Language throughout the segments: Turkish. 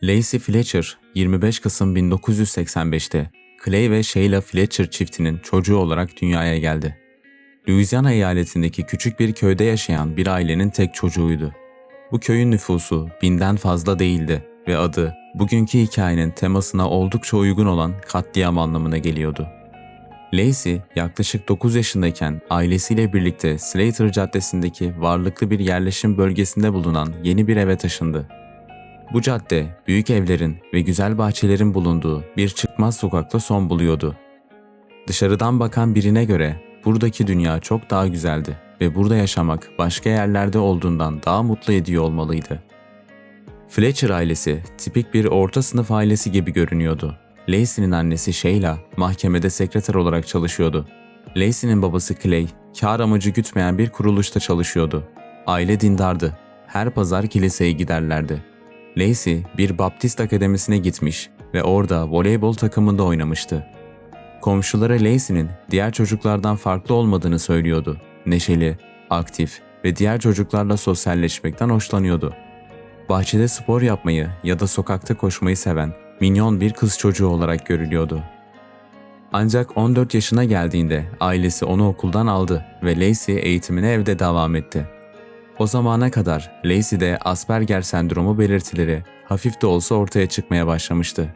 Lacey Fletcher, 25 Kasım 1985'te Clay ve Sheila Fletcher çiftinin çocuğu olarak dünyaya geldi. Louisiana eyaletindeki küçük bir köyde yaşayan bir ailenin tek çocuğuydu. Bu köyün nüfusu 1000'den fazla değildi ve adı bugünkü hikayenin temasına oldukça uygun olan katliam anlamına geliyordu. Lacey yaklaşık 9 yaşındayken ailesiyle birlikte Slater Caddesi'ndeki varlıklı bir yerleşim bölgesinde bulunan yeni bir eve taşındı. Bu cadde, büyük evlerin ve güzel bahçelerin bulunduğu bir çıkmaz sokakla son buluyordu. Dışarıdan bakan birine göre buradaki dünya çok daha güzeldi ve burada yaşamak başka yerlerde olduğundan daha mutlu ediyor olmalıydı. Fletcher ailesi tipik bir orta sınıf ailesi gibi görünüyordu. Lacey'nin annesi Sheila mahkemede sekreter olarak çalışıyordu. Lacey'nin babası Clay, kar amacı gütmeyen bir kuruluşta çalışıyordu. Aile dindardı. Her pazar kiliseye giderlerdi. Lacey bir Baptist akademisine gitmiş ve orada voleybol takımında oynamıştı. Komşuları Lacey'nin diğer çocuklardan farklı olmadığını söylüyordu. Neşeli, aktif ve diğer çocuklarla sosyalleşmekten hoşlanıyordu. Bahçede spor yapmayı ya da sokakta koşmayı seven minyon bir kız çocuğu olarak görülüyordu. Ancak 14 yaşına geldiğinde ailesi onu okuldan aldı ve Lacey eğitimine evde devam etti. O zamana kadar Lacey'de Asperger sendromu belirtileri hafif de olsa ortaya çıkmaya başlamıştı.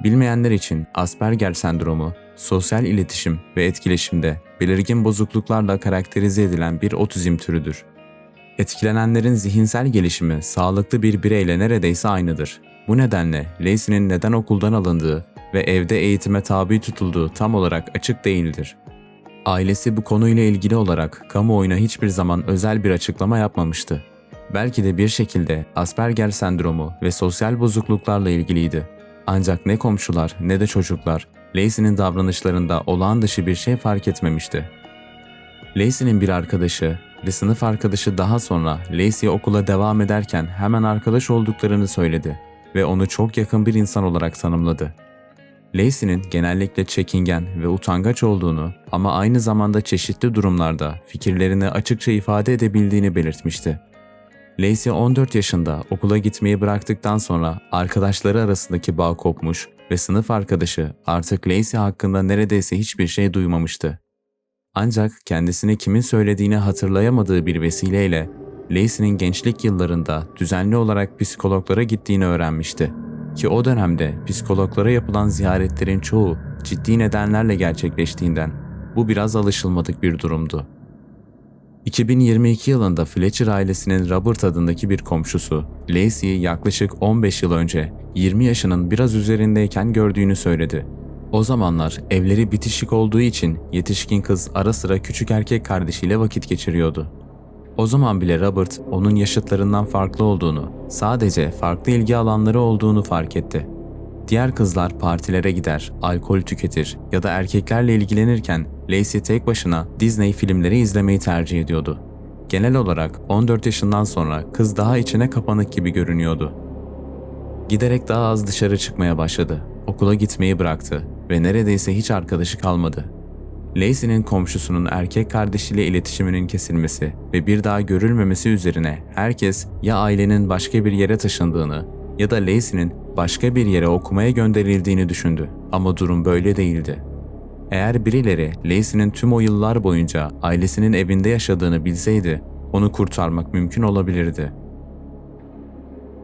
Bilmeyenler için Asperger sendromu, sosyal iletişim ve etkileşimde belirgin bozukluklarla karakterize edilen bir otizm türüdür. Etkilenenlerin zihinsel gelişimi sağlıklı bir bireyle neredeyse aynıdır. Bu nedenle Lacey'nin neden okuldan alındığı ve evde eğitime tabi tutulduğu tam olarak açık değildir. Ailesi bu konuyla ilgili olarak kamuoyuna hiçbir zaman özel bir açıklama yapmamıştı. Belki de bir şekilde Asperger sendromu ve sosyal bozukluklarla ilgiliydi. Ancak ne komşular ne de çocuklar Lacey'nin davranışlarında olağan dışı bir şey fark etmemişti. Lacey'nin bir arkadaşı ve sınıf arkadaşı daha sonra Lacey okula devam ederken hemen arkadaş olduklarını söyledi ve onu çok yakın bir insan olarak tanımladı. Lacey'nin genellikle çekingen ve utangaç olduğunu ama aynı zamanda çeşitli durumlarda fikirlerini açıkça ifade edebildiğini belirtmişti. Lacey 14 yaşında okula gitmeyi bıraktıktan sonra arkadaşları arasındaki bağ kopmuş ve sınıf arkadaşı artık Lacey hakkında neredeyse hiçbir şey duymamıştı. Ancak kendisine kimin söylediğini hatırlayamadığı bir vesileyle Lacey'nin gençlik yıllarında düzenli olarak psikologlara gittiğini öğrenmişti. Ki o dönemde psikologlara yapılan ziyaretlerin çoğu ciddi nedenlerle gerçekleştiğinden bu biraz alışılmadık bir durumdu. 2022 yılında Fletcher ailesinin Robert adındaki bir komşusu, Lacey'i yaklaşık 15 yıl önce 20 yaşının biraz üzerindeyken gördüğünü söyledi. O zamanlar evleri bitişik olduğu için yetişkin kız ara sıra küçük erkek kardeşiyle vakit geçiriyordu. O zaman bile Robert onun yaşıtlarından farklı olduğunu, sadece farklı ilgi alanları olduğunu fark etti. Diğer kızlar partilere gider, alkol tüketir ya da erkeklerle ilgilenirken Lacey tek başına Disney filmleri izlemeyi tercih ediyordu. Genel olarak 14 yaşından sonra kız daha içine kapanık gibi görünüyordu. Giderek daha az dışarı çıkmaya başladı. Okula gitmeyi bıraktı ve neredeyse hiç arkadaşı kalmadı. Lacey'nin komşusunun erkek kardeşiyle iletişiminin kesilmesi ve bir daha görülmemesi üzerine herkes ya ailenin başka bir yere taşındığını ya da Lacey'nin başka bir yere okumaya gönderildiğini düşündü. Ama durum böyle değildi. Eğer birileri Lacey'nin tüm o yıllar boyunca ailesinin evinde yaşadığını bilseydi, onu kurtarmak mümkün olabilirdi.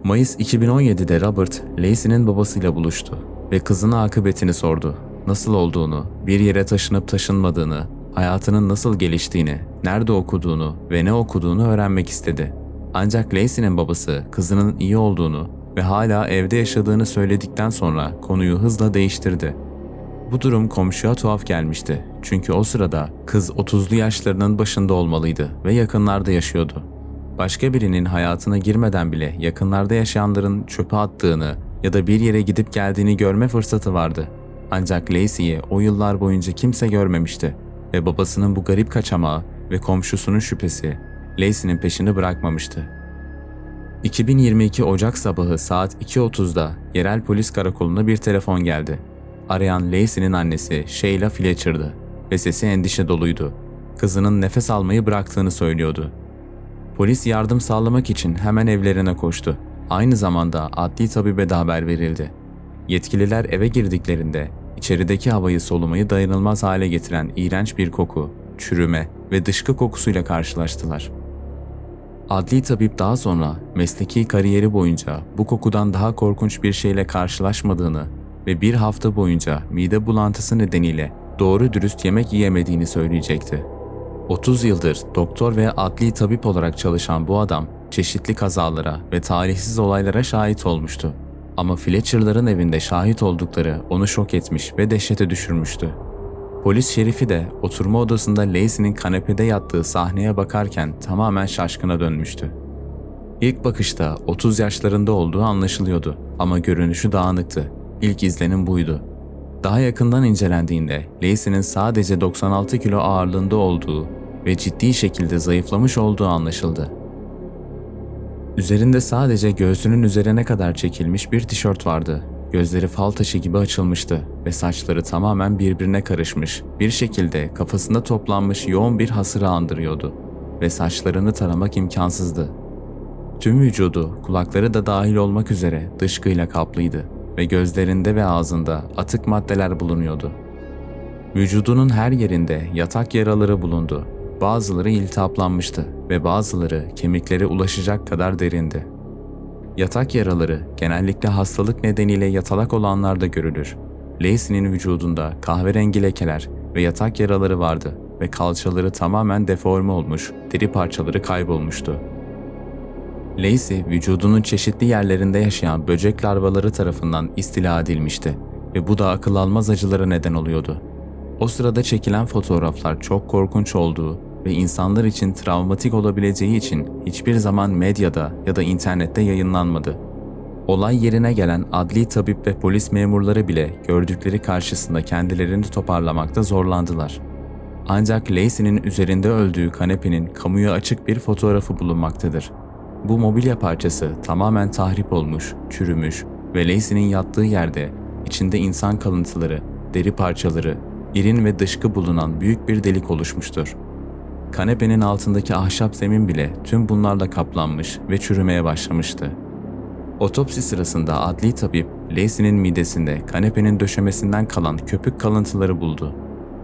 Mayıs 2017'de Robert, Lacey'nin babasıyla buluştu ve kızına akıbetini sordu. Nasıl olduğunu, bir yere taşınıp taşınmadığını, hayatının nasıl geliştiğini, nerede okuduğunu ve ne okuduğunu öğrenmek istedi. Ancak Lacey'nin babası kızının iyi olduğunu ve hala evde yaşadığını söyledikten sonra konuyu hızla değiştirdi. Bu durum komşuya tuhaf gelmişti. Çünkü o sırada kız 30'lu yaşlarının başında olmalıydı ve yakınlarda yaşıyordu. Başka birinin hayatına girmeden bile yakınlarda yaşayanların çöpe attığını ya da bir yere gidip geldiğini görme fırsatı vardı. Ancak Lacey'i o yıllar boyunca kimse görmemişti ve babasının bu garip kaçamağı ve komşusunun şüphesi Lacey'nin peşini bırakmamıştı. 2022 Ocak sabahı saat 2:30'da yerel polis karakoluna bir telefon geldi. Arayan Lacey'nin annesi Sheila Fletcher'dı ve sesi endişe doluydu. Kızının nefes almayı bıraktığını söylüyordu. Polis yardım sağlamak için hemen evlerine koştu. Aynı zamanda adli tabibe de haber verildi. Yetkililer eve girdiklerinde içerideki havayı solumayı dayanılmaz hale getiren iğrenç bir koku, çürüme ve dışkı kokusuyla karşılaştılar. Adli tabip daha sonra mesleki kariyeri boyunca bu kokudan daha korkunç bir şeyle karşılaşmadığını ve bir hafta boyunca mide bulantısı nedeniyle doğru dürüst yemek yiyemediğini söyleyecekti. 30 yıldır doktor ve adli tabip olarak çalışan bu adam çeşitli kazalara ve talihsiz olaylara şahit olmuştu. Ama Fletcher'ların evinde şahit oldukları onu şok etmiş ve dehşete düşürmüştü. Polis şerifi de oturma odasında Lacey'nin kanepede yattığı sahneye bakarken tamamen şaşkına dönmüştü. İlk bakışta 30 yaşlarında olduğu anlaşılıyordu ama görünüşü dağınıktı. İlk izlenim buydu. Daha yakından incelendiğinde Lacey'nin sadece 96 kilo ağırlığında olduğu ve ciddi şekilde zayıflamış olduğu anlaşıldı. Üzerinde sadece göğsünün üzerine kadar çekilmiş bir tişört vardı. Gözleri fal taşı gibi açılmıştı ve saçları tamamen birbirine karışmış, bir şekilde kafasında toplanmış yoğun bir hasırı andırıyordu ve saçlarını taramak imkansızdı. Tüm vücudu, kulakları da dahil olmak üzere dışkıyla kaplıydı ve gözlerinde ve ağzında atık maddeler bulunuyordu. Vücudunun her yerinde yatak yaraları bulundu. Bazıları iltihaplanmıştı ve bazıları kemiklere ulaşacak kadar derindi. Yatak yaraları genellikle hastalık nedeniyle yatalak olanlarda görülür. Lacey'nin vücudunda kahverengi lekeler ve yatak yaraları vardı ve kalçaları tamamen deforme olmuş, deri parçaları kaybolmuştu. Lacey, vücudunun çeşitli yerlerinde yaşayan böcek larvaları tarafından istila edilmişti ve bu da akıl almaz acılara neden oluyordu. O sırada çekilen fotoğraflar çok korkunç olduğu ve insanlar için travmatik olabileceği için hiçbir zaman medyada ya da internette yayınlanmadı. Olay yerine gelen adli tabip ve polis memurları bile gördükleri karşısında kendilerini toparlamakta zorlandılar. Ancak Lacey'nin üzerinde öldüğü kanepenin kamuya açık bir fotoğrafı bulunmaktadır. Bu mobilya parçası tamamen tahrip olmuş, çürümüş ve Lacey'nin yattığı yerde içinde insan kalıntıları, deri parçaları, irin ve dışkı bulunan büyük bir delik oluşmuştur. Kanepenin altındaki ahşap zemin bile tüm bunlarla kaplanmış ve çürümeye başlamıştı. Otopsi sırasında adli tabip, Lacey'nin midesinde kanepenin döşemesinden kalan köpük kalıntıları buldu.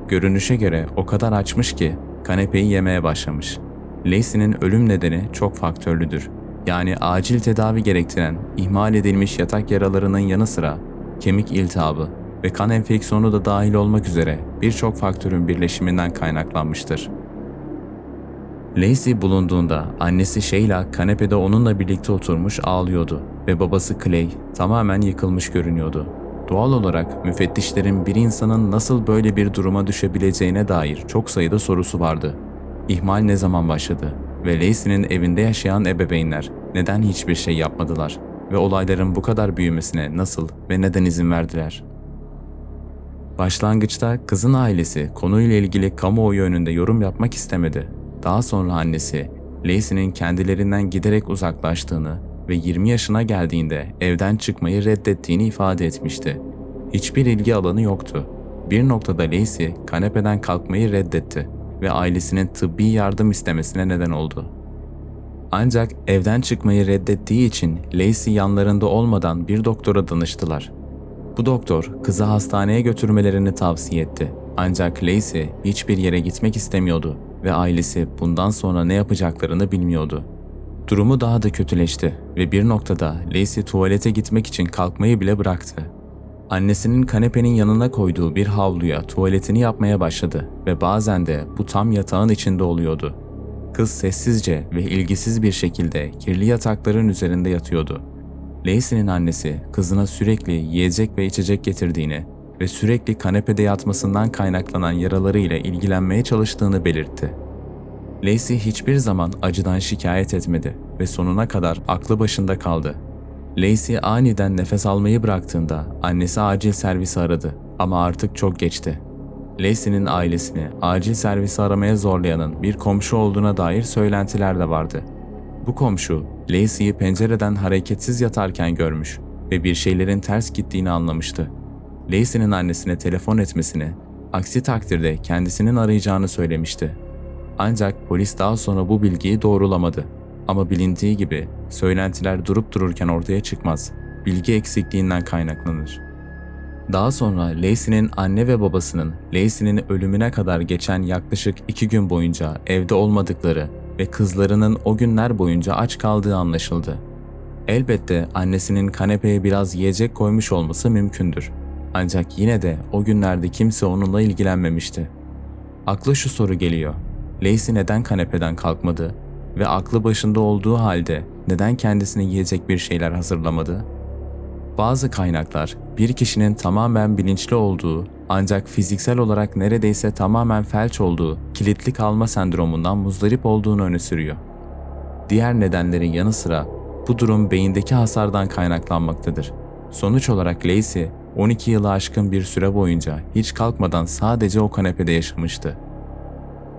Görünüşe göre o kadar açmış ki kanepeyi yemeye başlamış. Lacey'nin ölüm nedeni çok faktörlüdür. Yani acil tedavi gerektiren, ihmal edilmiş yatak yaralarının yanı sıra kemik iltihabı ve kan enfeksiyonu da dahil olmak üzere birçok faktörün birleşiminden kaynaklanmıştır. Lacey bulunduğunda annesi Sheila kanepede onunla birlikte oturmuş ağlıyordu ve babası Clay tamamen yıkılmış görünüyordu. Doğal olarak müfettişlerin bir insanın nasıl böyle bir duruma düşebileceğine dair çok sayıda sorusu vardı. İhmal ne zaman başladı ve Lacey'nin evinde yaşayan ebeveynler neden hiçbir şey yapmadılar ve olayların bu kadar büyümesine nasıl ve neden izin verdiler? Başlangıçta kızın ailesi konuyla ilgili kamuoyu önünde yorum yapmak istemedi. Daha sonra annesi, Lacey'nin kendilerinden giderek uzaklaştığını ve 20 yaşına geldiğinde evden çıkmayı reddettiğini ifade etmişti. Hiçbir ilgi alanı yoktu. Bir noktada Lacey kanepeden kalkmayı reddetti ve ailesinin tıbbi yardım istemesine neden oldu. Ancak evden çıkmayı reddettiği için Lacey yanlarında olmadan bir doktora danıştılar. Bu doktor kızı hastaneye götürmelerini tavsiye etti. Ancak Lacey hiçbir yere gitmek istemiyordu ve ailesi bundan sonra ne yapacaklarını bilmiyordu. Durumu daha da kötüleşti ve bir noktada Lacey tuvalete gitmek için kalkmayı bile bıraktı. Annesinin kanepenin yanına koyduğu bir havluya tuvaletini yapmaya başladı ve bazen de bu tam yatağın içinde oluyordu. Kız sessizce ve ilgisiz bir şekilde kirli yatakların üzerinde yatıyordu. Lacey'nin annesi kızına sürekli yiyecek ve içecek getirdiğini ve sürekli kanepede yatmasından kaynaklanan yaralarıyla ilgilenmeye çalıştığını belirtti. Lacey hiçbir zaman acıdan şikayet etmedi ve sonuna kadar aklı başında kaldı. Lacey aniden nefes almayı bıraktığında annesi acil servisi aradı ama artık çok geçti. Lacey'nin ailesini acil servisi aramaya zorlayanın bir komşu olduğuna dair söylentiler de vardı. Bu komşu Lacey'i pencereden hareketsiz yatarken görmüş ve bir şeylerin ters gittiğini anlamıştı. Lacey'nin annesine telefon etmesini, aksi takdirde kendisinin arayacağını söylemişti. Ancak polis daha sonra bu bilgiyi doğrulamadı. Ama bilindiği gibi Söylentiler durup dururken ortaya çıkmaz. Bilgi eksikliğinden kaynaklanır. Daha sonra Lacey'nin anne ve babasının Lacey'nin ölümüne kadar geçen yaklaşık 2 gün boyunca evde olmadıkları ve kızlarının o günler boyunca aç kaldığı anlaşıldı. Elbette annesinin kanepeye biraz yiyecek koymuş olması mümkündür. Ancak yine de o günlerde kimse onunla ilgilenmemişti. Akla şu soru geliyor. Lacey neden kanepeden kalkmadı ve aklı başında olduğu halde neden kendisine yiyecek bir şeyler hazırlamadı? Bazı kaynaklar bir kişinin tamamen bilinçli olduğu ancak fiziksel olarak neredeyse tamamen felç olduğu kilitli kalma sendromundan muzdarip olduğunu öne sürüyor. Diğer nedenlerin yanı sıra bu durum beyindeki hasardan kaynaklanmaktadır. Sonuç olarak Lacey 12 yılı aşkın bir süre boyunca hiç kalkmadan sadece o kanepede yaşamıştı.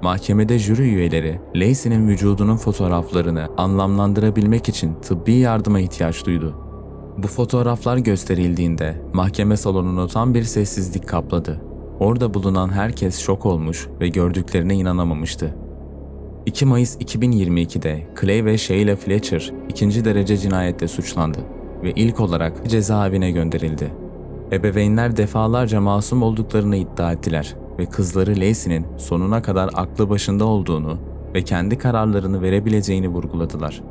Mahkemede jüri üyeleri Lacey'nin vücudunun fotoğraflarını anlamlandırabilmek için tıbbi yardıma ihtiyaç duydu. Bu fotoğraflar gösterildiğinde mahkeme salonunu tam bir sessizlik kapladı. Orada bulunan herkes şok olmuş ve gördüklerine inanamamıştı. 2 Mayıs 2022'de Clay ve Sheila Fletcher ikinci derece cinayetle suçlandı ve ilk olarak cezaevine gönderildi. Ebeveynler defalarca masum olduklarını iddia ettiler ve kızları Lacey'nin sonuna kadar aklı başında olduğunu ve kendi kararlarını verebileceğini vurguladılar.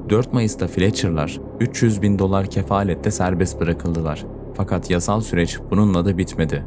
4 Mayıs'ta Fletcher'lar $300.000 kefaletle serbest bırakıldılar. Fakat yasal süreç bununla da bitmedi.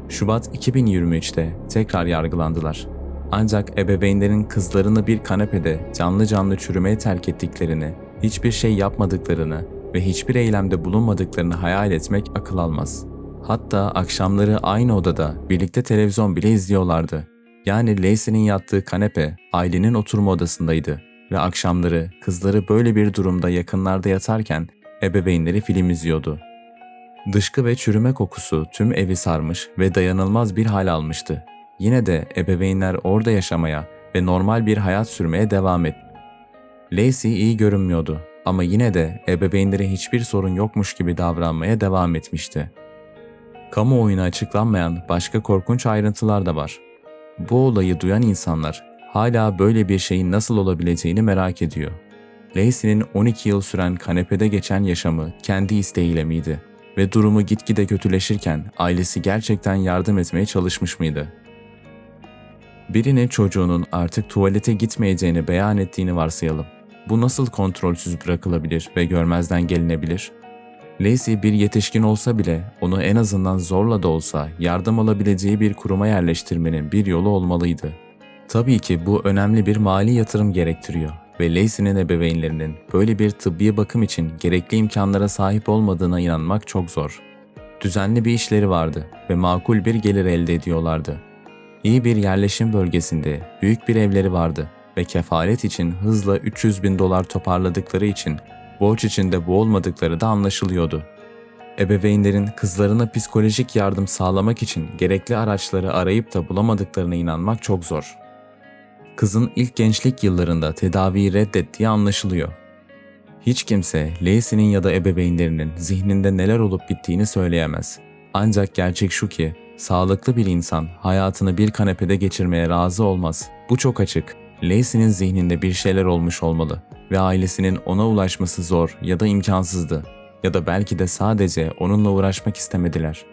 Şubat 2023'te tekrar yargılandılar. Ancak ebeveynlerin kızlarını bir kanepede canlı canlı çürümeye terk ettiklerini, hiçbir şey yapmadıklarını ve hiçbir eylemde bulunmadıklarını hayal etmek akıl almaz. Hatta akşamları aynı odada birlikte televizyon bile izliyorlardı. Yani Lacey'nin yattığı kanepe ailenin oturma odasındaydı ve akşamları kızları böyle bir durumda yakınlarda yatarken ebeveynleri film izliyordu. Dışkı ve çürüme kokusu tüm evi sarmış ve dayanılmaz bir hal almıştı. Yine de ebeveynler orada yaşamaya ve normal bir hayat sürmeye devam etti. Lacey iyi görünmüyordu ama yine de ebeveynlere hiçbir sorun yokmuş gibi davranmaya devam etmişti. Kamuoyuna açıklanmayan başka korkunç ayrıntılar da var. Bu olayı duyan insanlar hala böyle bir şeyin nasıl olabileceğini merak ediyor. Lacey'nin 12 yıl süren kanepede geçen yaşamı kendi isteğiyle miydi? Ve durumu gitgide kötüleşirken ailesi gerçekten yardım etmeye çalışmış mıydı? Birinin çocuğunun artık tuvalete gitmeyeceğini beyan ettiğini varsayalım. Bu nasıl kontrolsüz bırakılabilir ve görmezden gelinebilir? Lacey bir yetişkin olsa bile onu en azından zorla da olsa yardım alabileceği bir kuruma yerleştirmenin bir yolu olmalıydı. Tabii ki bu önemli bir mali yatırım gerektiriyor ve Lacey'nin ebeveynlerinin böyle bir tıbbi bakım için gerekli imkanlara sahip olmadığına inanmak çok zor. Düzenli bir işleri vardı ve makul bir gelir elde ediyorlardı. İyi bir yerleşim bölgesinde büyük bir evleri vardı ve kefalet için hızla $300.000 toparladıkları için borç içinde boğulmadıkları da anlaşılıyordu. Ebeveynlerin kızlarına psikolojik yardım sağlamak için gerekli araçları arayıp da bulamadıklarına inanmak çok zor. Kızın ilk gençlik yıllarında tedaviyi reddettiği anlaşılıyor. Hiç kimse Lacey'nin ya da ebeveynlerinin zihninde neler olup bittiğini söyleyemez. Ancak gerçek şu ki, sağlıklı bir insan hayatını bir kanepede geçirmeye razı olmaz. Bu çok açık. Lacey'nin zihninde bir şeyler olmuş olmalı ve ailesinin ona ulaşması zor ya da imkansızdı. Ya da belki de sadece onunla uğraşmak istemediler.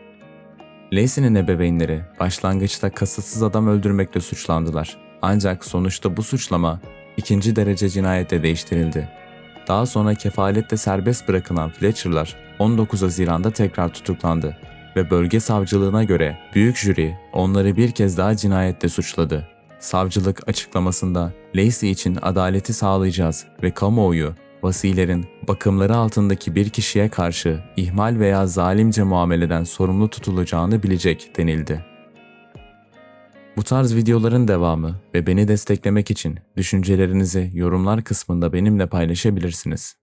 Lacey'nin ebeveynleri başlangıçta kasıtsız adam öldürmekle suçlandılar. Ancak sonuçta bu suçlama 2. derece cinayetle değiştirildi. Daha sonra kefaletle serbest bırakılan Fletcher'lar 19 Haziran'da tekrar tutuklandı ve bölge savcılığına göre büyük jüri onları bir kez daha cinayetle suçladı. Savcılık açıklamasında Lacey için adaleti sağlayacağız ve kamuoyu vasilerin bakımları altındaki bir kişiye karşı ihmal veya zalimce muameleden sorumlu tutulacağını bilecek denildi. Bu tarz videoların devamı ve beni desteklemek için düşüncelerinizi yorumlar kısmında benimle paylaşabilirsiniz.